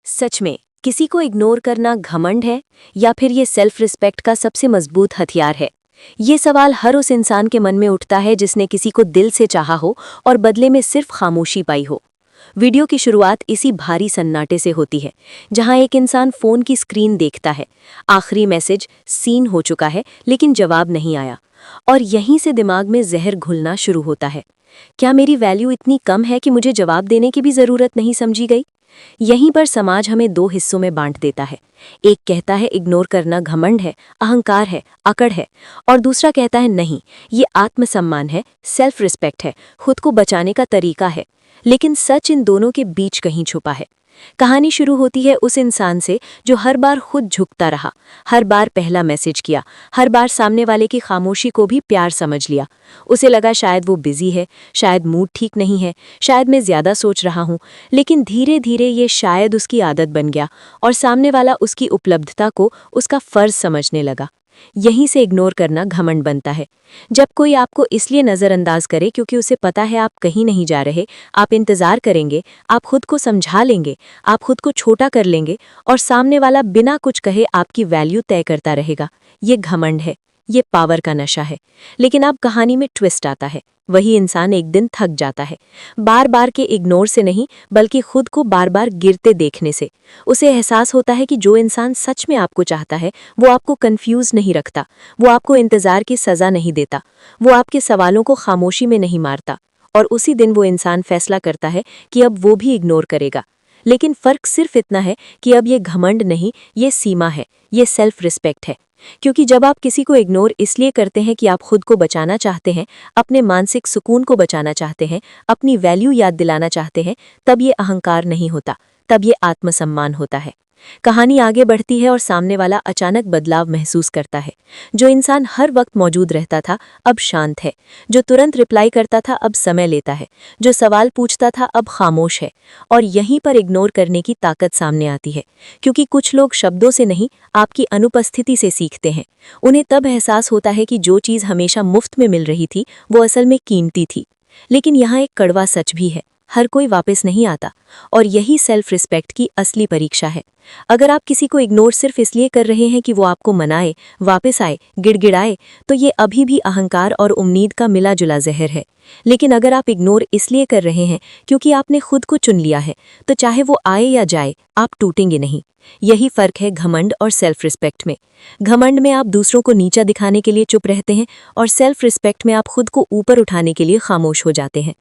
सच में किसी को इग्नोर करना घमंड है या फिर ये सेल्फ रिस्पेक्ट का सबसे मजबूत हथियार है? ये सवाल हर उस इंसान के मन में उठता है जिसने किसी को दिल से चाहा हो और बदले में सिर्फ खामोशी पाई हो। वीडियो की शुरुआत इसी भारी सन्नाटे से होती है, जहां एक इंसान फोन की स्क्रीन देखता है। आखिरी मैसेज सीन हो चुका है लेकिन जवाब नहीं आया, और यहीं से दिमाग में जहर घुलना शुरू होता है। क्या मेरी वैल्यू इतनी कम है कि मुझे जवाब देने की भी जरूरत नहीं समझी गई? यहीं पर समाज हमें दो हिस्सों में बांट देता है। एक कहता है इग्नोर करना घमंड है, अहंकार है, अकड़ है, और दूसरा कहता है नहीं, ये आत्मसम्मान है, सेल्फ रिस्पेक्ट है, खुद को बचाने का तरीका है। लेकिन सच इन दोनों के बीच कहीं छुपा है। कहानी शुरू होती है उस इंसान से जो हर बार खुद झुकता रहा, हर बार पहला मैसेज किया, हर बार सामने वाले की खामोशी को भी प्यार समझ लिया। उसे लगा शायद वो बिजी है, शायद मूड ठीक नहीं है, शायद मैं ज्यादा सोच रहा हूँ। लेकिन धीरे धीरे ये शायद उसकी आदत बन गया और सामने वाला उसकी उपलब्धता को उसका फर्ज समझने लगा। यहीं से इग्नोर करना घमंड बनता है। जब कोई आपको इसलिए नज़रअंदाज करे क्योंकि उसे पता है आप कहीं नहीं जा रहे, आप इंतज़ार करेंगे, आप खुद को समझा लेंगे, आप खुद को छोटा कर लेंगे, और सामने वाला बिना कुछ कहे आपकी वैल्यू तय करता रहेगा, ये घमंड है, ये पावर का नशा है। लेकिन अब कहानी में ट्विस्ट आता है। वही इंसान एक दिन थक जाता है, बार बार के इग्नोर से नहीं बल्कि खुद को बार बार गिरते देखने से। उसे एहसास होता है कि जो इंसान सच में आपको चाहता है वो आपको कंफ्यूज नहीं रखता, वो आपको इंतजार की सजा नहीं देता, वो आपके सवालों को खामोशी में नहीं मारता। और उसी दिन वो इंसान फैसला करता है कि अब वो भी इग्नोर करेगा। लेकिन फर्क सिर्फ इतना है कि अब ये घमंड नहीं, ये सीमा है, ये सेल्फ रिस्पेक्ट है। क्योंकि जब आप किसी को इग्नोर इसलिए करते हैं कि आप खुद को बचाना चाहते हैं, अपने मानसिक सुकून को बचाना चाहते हैं, अपनी वैल्यू याद दिलाना चाहते हैं, तब ये अहंकार नहीं होता, तब ये आत्मसम्मान होता है। कहानी आगे बढ़ती है और सामने वाला अचानक बदलाव महसूस करता है। जो इंसान हर वक्त मौजूद रहता था अब शांत है, जो तुरंत रिप्लाई करता था अब समय लेता है, जो सवाल पूछता था अब खामोश है। और यहीं पर इग्नोर करने की ताकत सामने आती है, क्योंकि कुछ लोग शब्दों से नहीं, आपकी अनुपस्थिति से सीखते हैं। उन्हें तब एहसास होता है कि जो चीज़ हमेशा मुफ्त में मिल रही थी वो असल में कीमती थी। लेकिन यहाँ एक कड़वा सच भी है, हर कोई वापस नहीं आता, और यही सेल्फ रिस्पेक्ट की असली परीक्षा है। अगर आप किसी को इग्नोर सिर्फ इसलिए कर रहे हैं कि वो आपको मनाए, वापस आए, गिड़गिड़ाए, तो ये अभी भी अहंकार और उम्मीद का मिला जुला जहर है। लेकिन अगर आप इग्नोर इसलिए कर रहे हैं क्योंकि आपने खुद को चुन लिया है, तो चाहे वो आए या जाए, आप टूटेंगे नहीं। यही फर्क है घमंड और सेल्फ रिस्पेक्ट में। घमंड में आप दूसरों को नीचा दिखाने के लिए चुप रहते हैं, और सेल्फ रिस्पेक्ट में आप खुद को ऊपर उठाने के लिए खामोश हो जाते हैं।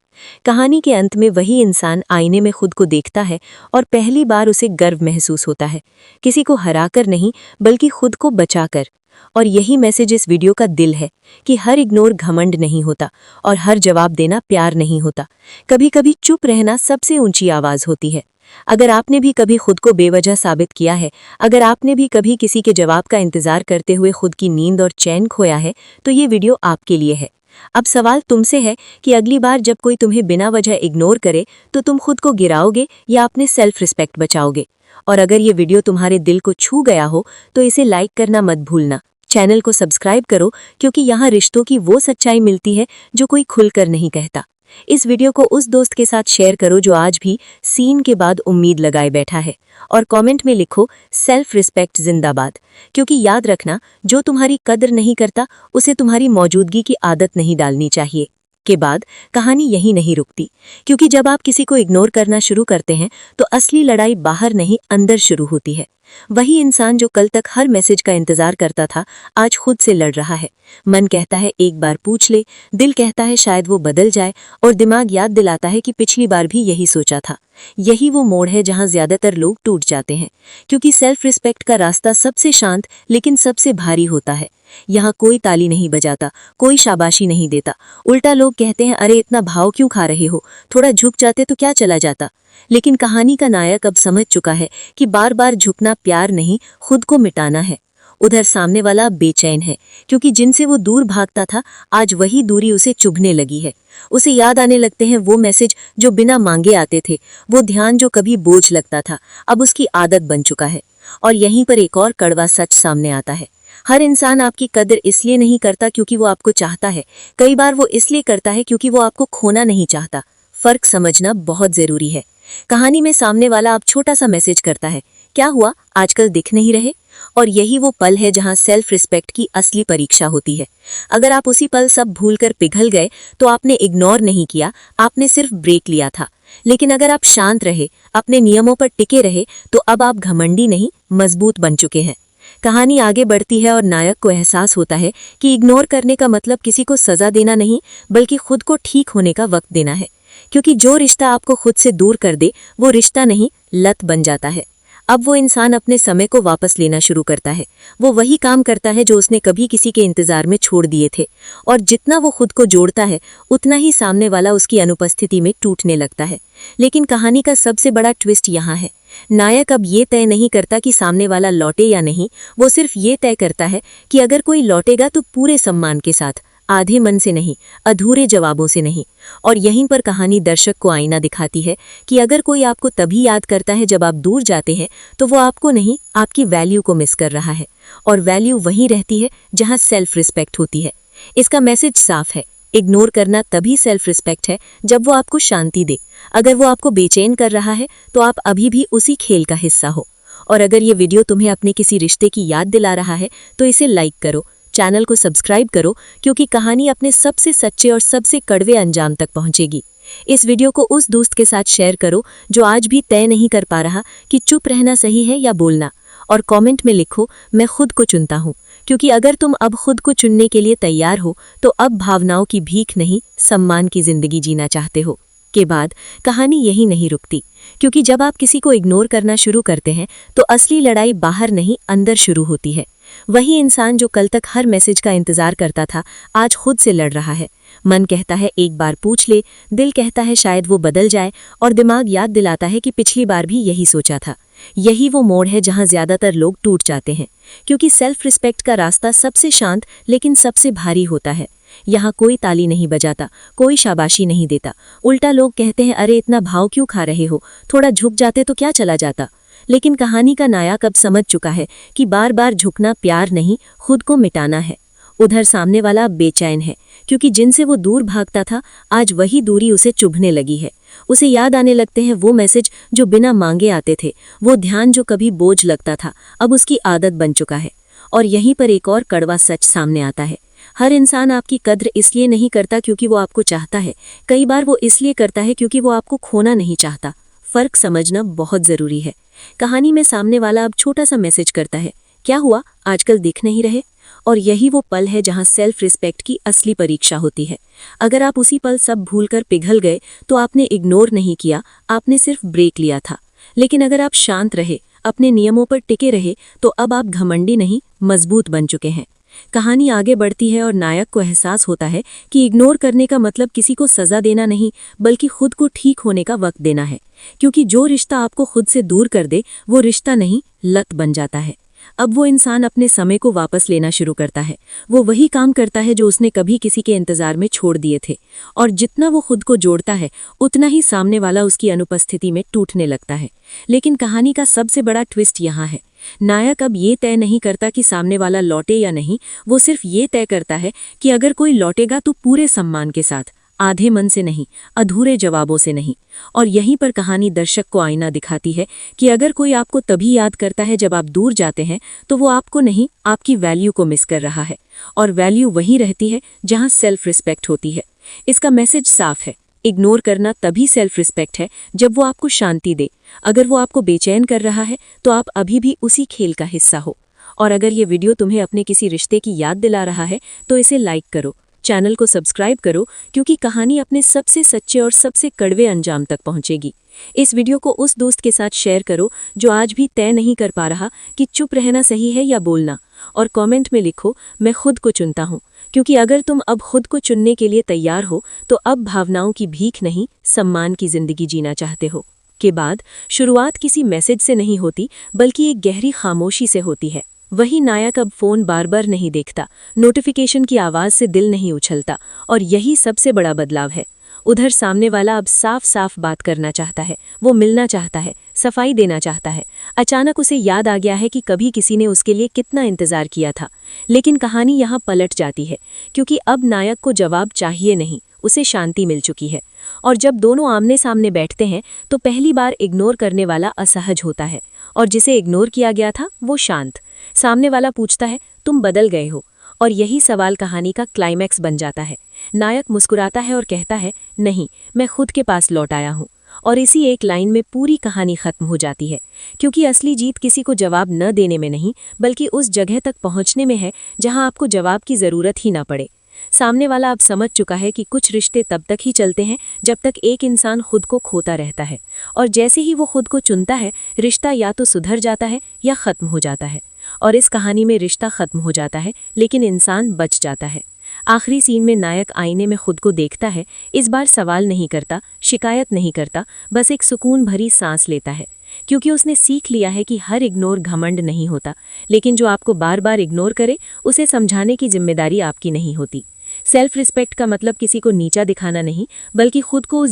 कहानी के अंत में वही इंसान आईने में खुद को देखता है और पहली बार उसे गर्व महसूस होता है, किसी को हराकर नहीं बल्कि खुद को बचाकर। और यही मैसेज इस वीडियो का दिल है कि हर इग्नोर घमंड नहीं होता और हर जवाब देना प्यार नहीं होता। कभी कभी चुप रहना सबसे ऊंची आवाज होती है। अगर आपने भी कभी खुद को बेवजह साबित किया है, अगर आपने भी कभी किसी के जवाब का इंतजार करते हुए खुद की नींद और चैन खोया है, तो ये वीडियो आपके लिए है। अब सवाल तुमसे है कि अगली बार जब कोई तुम्हें बिना वजह इग्नोर करे तो तुम खुद को गिराओगे या अपने सेल्फ रिस्पेक्ट बचाओगे? और अगर ये वीडियो तुम्हारे दिल को छू गया हो तो इसे लाइक करना मत भूलना, चैनल को सब्सक्राइब करो, क्योंकि यहाँ रिश्तों की वो सच्चाई मिलती है जो कोई खुलकर नहीं कहता। इस वीडियो को उस दोस्त के साथ शेयर करो जो आज भी सीन के बाद उम्मीद लगाए बैठा है, और कमेंट में लिखो सेल्फ रिस्पेक्ट जिंदाबाद। क्योंकि याद रखना, जो तुम्हारी कदर नहीं करता उसे तुम्हारी मौजूदगी की आदत नहीं डालनी चाहिए। के बाद कहानी यही नहीं रुकती, क्योंकि जब आप किसी को इग्नोर करना शुरू करते हैं तो असली लड़ाई बाहर नहीं अंदर शुरू होती है। वही इंसान जो कल तक हर मैसेज का इंतजार करता था आज खुद से लड़ रहा है। मन कहता है एक बार पूछ ले, दिल कहता है शायद वो बदल जाए, और दिमाग याद दिलाता है कि पिछली बार भी यही सोचा था। यही वो मोड़ है जहां ज्यादातर लोग टूट जाते हैं, क्योंकि सेल्फ रिस्पेक्ट का रास्ता सबसे शांत लेकिन सबसे भारी होता है। यहाँ कोई ताली नहीं बजाता, कोई शाबाशी नहीं देता, उल्टा लोग कहते हैं अरे इतना भाव क्यों खा रहे हो, थोड़ा झुक जाते तो क्या चला जाता। लेकिन कहानी का नायक अब समझ चुका है कि बार बार झुकना प्यार नहीं, खुद को मिटाना है। उधर सामने वाला बेचैन है, क्योंकि जिनसे वो दूर भागता था आज वही दूरी उसे चुभने लगी है। उसे याद आने लगते हैं वो मैसेज जो बिना मांगे आते थे, वो ध्यान जो कभी बोझ लगता था अब उसकी आदत बन चुका है। और यहीं पर एक और कड़वा सच सामने आता है। हर इंसान आपकी कदर इसलिए नहीं करता क्योंकि वो आपको चाहता है, कई बार वो इसलिए करता है क्योंकि वो आपको खोना नहीं चाहता। फर्क समझना बहुत जरूरी है। कहानी में सामने वाला अब छोटा सा मैसेज करता है, क्या हुआ, आजकल दिख नहीं रहे। और यही वो पल है जहां सेल्फ रिस्पेक्ट की असली परीक्षा होती है। अगर आप उसी पल सब भूलकर पिघल गए तो आपने इग्नोर नहीं किया, आपने सिर्फ ब्रेक लिया था। लेकिन अगर आप शांत रहे, अपने नियमों पर टिके रहे, तो अब आप घमंडी नहीं, मजबूत बन चुके हैं। कहानी आगे बढ़ती है और नायक को एहसास होता है कि इग्नोर करने का मतलब किसी को सजा देना नहीं, बल्कि खुद को ठीक होने का वक्त देना है। क्योंकि जो रिश्ता आपको खुद से दूर कर दे, वो रिश्ता नहीं, लत बन जाता है। अब वो इंसान अपने समय को वापस लेना शुरू करता है। वो वही काम करता है जो उसने कभी किसी के इंतजार में छोड़ दिए थे। और जितना वो खुद को जोड़ता है, उतना ही सामने वाला उसकी अनुपस्थिति में टूटने लगता है। लेकिन कहानी का सबसे बड़ा ट्विस्ट यहाँ है। नायक अब ये तय नहीं करता कि सामने वाला लौटे या नहीं, वो सिर्फ ये तय करता है कि अगर कोई लौटेगा तो पूरे सम्मान के साथ, आधे मन से नहीं, अधूरे जवाबों से नहीं। और यहीं पर कहानी दर्शक को आईना दिखाती है कि अगर कोई आपको तभी याद करता है जब आप दूर जाते हैं, तो वो आपको नहीं, आपकी वैल्यू को मिस कर रहा है। और वैल्यू वहीं रहती है जहां सेल्फ रिस्पेक्ट होती है। इसका मैसेज साफ है, इग्नोर करना तभी सेल्फ रिस्पेक्ट है जब वो आपको शांति दे। अगर वो आपको बेचैन कर रहा है, तो आप अभी भी उसी खेल का हिस्सा हो। और अगर ये वीडियो तुम्हें अपने किसी रिश्ते की याद दिला रहा है, तो इसे लाइक करो, चैनल को सब्सक्राइब करो, क्योंकि कहानी अपने सबसे सच्चे और सबसे कड़वे अंजाम तक पहुंचेगी। इस वीडियो को उस दोस्त के साथ शेयर करो जो आज भी तय नहीं कर पा रहा कि चुप रहना सही है या बोलना। और कमेंट में लिखो, मैं खुद को चुनता हूं। क्योंकि अगर तुम अब खुद को चुनने के लिए तैयार हो, तो अब भावनाओं की भीख नहीं, सम्मान की जिंदगी जीना चाहते हो। के बाद कहानी यही नहीं रुकती। क्योंकि जब आप किसी को इग्नोर करना शुरू करते हैं, तो असली लड़ाई बाहर नहीं, अंदर शुरू होती है। वही इंसान जो कल तक हर मैसेज का इंतजार करता था, आज खुद से लड़ रहा है। मन कहता है एक बार पूछ ले, दिल कहता है शायद वो बदल जाए, और दिमाग याद दिलाता है कि पिछली बार भी यही सोचा था। यही वो मोड़ है जहां ज्यादातर लोग टूट जाते हैं। क्योंकि सेल्फ रिस्पेक्ट का रास्ता सबसे शांत लेकिन सबसे भारी होता है। यहाँ कोई ताली नहीं बजाता, कोई शाबाशी नहीं देता। उल्टा लोग कहते हैं, अरे इतना भाव क्यों खा रहे हो, थोड़ा झुक जाते तो क्या चला जाता। लेकिन कहानी का नायक अब समझ चुका है कि बार बार झुकना प्यार नहीं, खुद को मिटाना है। उधर सामने वाला बेचैन है, क्योंकि जिनसे वो दूर भागता था, आज वही दूरी उसे चुभने लगी है। उसे याद आने लगते हैं वो मैसेज जो बिना मांगे आते थे, वो ध्यान जो कभी बोझ लगता था, अब उसकी आदत बन चुका है। और यहीं पर एक और कड़वा सच सामने आता है। हर इंसान आपकी कद्र इसलिए नहीं करता क्योंकि वो आपको चाहता है, कई बार वो इसलिए करता है क्योंकि वो आपको खोना नहीं चाहता। फर्क समझना बहुत जरूरी है। कहानी में सामने वाला अब छोटा सा मैसेज करता है, क्या हुआ, आजकल दिख नहीं रहे। और यही वो पल है जहां सेल्फ रिस्पेक्ट की असली परीक्षा होती है। अगर आप उसी पल सब भूलकर पिघल गए, तो आपने इग्नोर नहीं किया, आपने सिर्फ ब्रेक लिया था। लेकिन अगर आप शांत रहे, अपने नियमों पर टिके रहे, तो अब आप घमंडी नहीं, मजबूत बन चुके हैं। कहानी आगे बढ़ती है और नायक को एहसास होता है कि इग्नोर करने का मतलब किसी को सजा देना नहीं, बल्कि खुद को ठीक होने का वक्त देना है। क्योंकि जो रिश्ता आपको खुद से दूर कर दे, वो रिश्ता नहीं, लत बन जाता है। अब वो इंसान अपने समय को वापस लेना शुरू करता है। वो वही काम करता है जो उसने कभी किसी के इंतजार में छोड़ दिए थे। और जितना वो खुद को जोड़ता है, उतना ही सामने वाला उसकी अनुपस्थिति में टूटने लगता है। लेकिन कहानी का सबसे बड़ा ट्विस्ट यहाँ है। नायक अब ये तय नहीं करता कि सामने वाला लौटे या नहीं, वो सिर्फ ये तय करता है कि अगर कोई लौटेगा तो पूरे सम्मान के साथ, आधे मन से नहीं, अधूरे जवाबों से नहीं। और यहीं पर कहानी दर्शक को आईना दिखाती है कि अगर कोई आपको तभी याद करता है जब आप दूर जाते हैं, तो वो आपको नहीं, आपकी वैल्यू को मिस कर रहा है। और वैल्यू वहीं रहती है जहां सेल्फ रिस्पेक्ट होती है। इसका मैसेज साफ है, इग्नोर करना तभी सेल्फ रिस्पेक्ट है जब वो आपको शांति दे। अगर वो आपको बेचैन कर रहा है, तो आप अभी भी उसी खेल का हिस्सा हो। और अगर ये वीडियो तुम्हें अपने किसी रिश्ते की याद दिला रहा है, तो इसे लाइक करो, चैनल को सब्सक्राइब करो, क्योंकि कहानी अपने सबसे सच्चे और सबसे कड़वे अंजाम तक पहुंचेगी। इस वीडियो को उस दोस्त के साथ शेयर करो जो आज भी तय नहीं कर पा रहा कि चुप रहना सही है या बोलना। और कमेंट में लिखो, मैं खुद को चुनता हूं। क्योंकि अगर तुम अब खुद को चुनने के लिए तैयार हो, तो अब भावनाओं की भीख नहीं, सम्मान की जिंदगी जीना चाहते हो। के बाद शुरुआत किसी मैसेज से नहीं होती, बल्कि एक गहरी खामोशी से होती है। वही नायक अब फोन बार बार नहीं देखता, नोटिफिकेशन की आवाज से दिल नहीं उछलता। और यही सबसे बड़ा बदलाव है। उधर सामने वाला अब साफ साफ बात करना चाहता है, वो मिलना चाहता है, सफाई देना चाहता है। अचानक उसे याद आ गया है कि कभी किसी ने उसके लिए कितना इंतजार किया था। लेकिन कहानी यहाँ पलट जाती है, क्योंकि अब नायक को जवाब चाहिए नहीं, उसे शांति मिल चुकी है। और जब दोनों आमने सामने बैठते हैं तो पहली बार इग्नोर करने वाला असहज होता है और जिसे इग्नोर किया गया था वो शांत। सामने वाला पूछता है, तुम बदल गए हो? और यही सवाल कहानी का क्लाइमैक्स बन जाता है। नायक मुस्कुराता है और कहता है, नहीं, मैं खुद के पास लौट आया हूँ। और इसी एक लाइन में पूरी कहानी खत्म हो जाती है, क्योंकि असली जीत किसी को जवाब न देने में नहीं, बल्कि उस जगह तक पहुंचने में है जहां आपको जवाब की जरूरत ही ना पड़े। सामने वाला अब समझ चुका है कि कुछ रिश्ते तब तक ही चलते हैं जब तक एक इंसान खुद को खोता रहता है, और जैसे ही वो खुद को चुनता है, रिश्ता या तो सुधर जाता है या खत्म हो जाता है। और इस कहानी में रिश्ता खत्म हो जाता है लेकिन इंसान बच जाता है। आखिरी सीन में नायक आईने में खुद को देखता है, इस बार सवाल नहीं करता, शिकायत नहीं करता, बस एक सुकून भरी सांस लेता है, क्योंकि उसने सीख लिया है कि हर इग्नोर घमंड नहीं होता, लेकिन जो आपको बार बार इग्नोर करे उसे समझाने की जिम्मेदारी आपकी नहीं होती। सेल्फ रिस्पेक्ट का मतलब किसी को नीचा दिखाना नहीं, बल्कि खुद को उस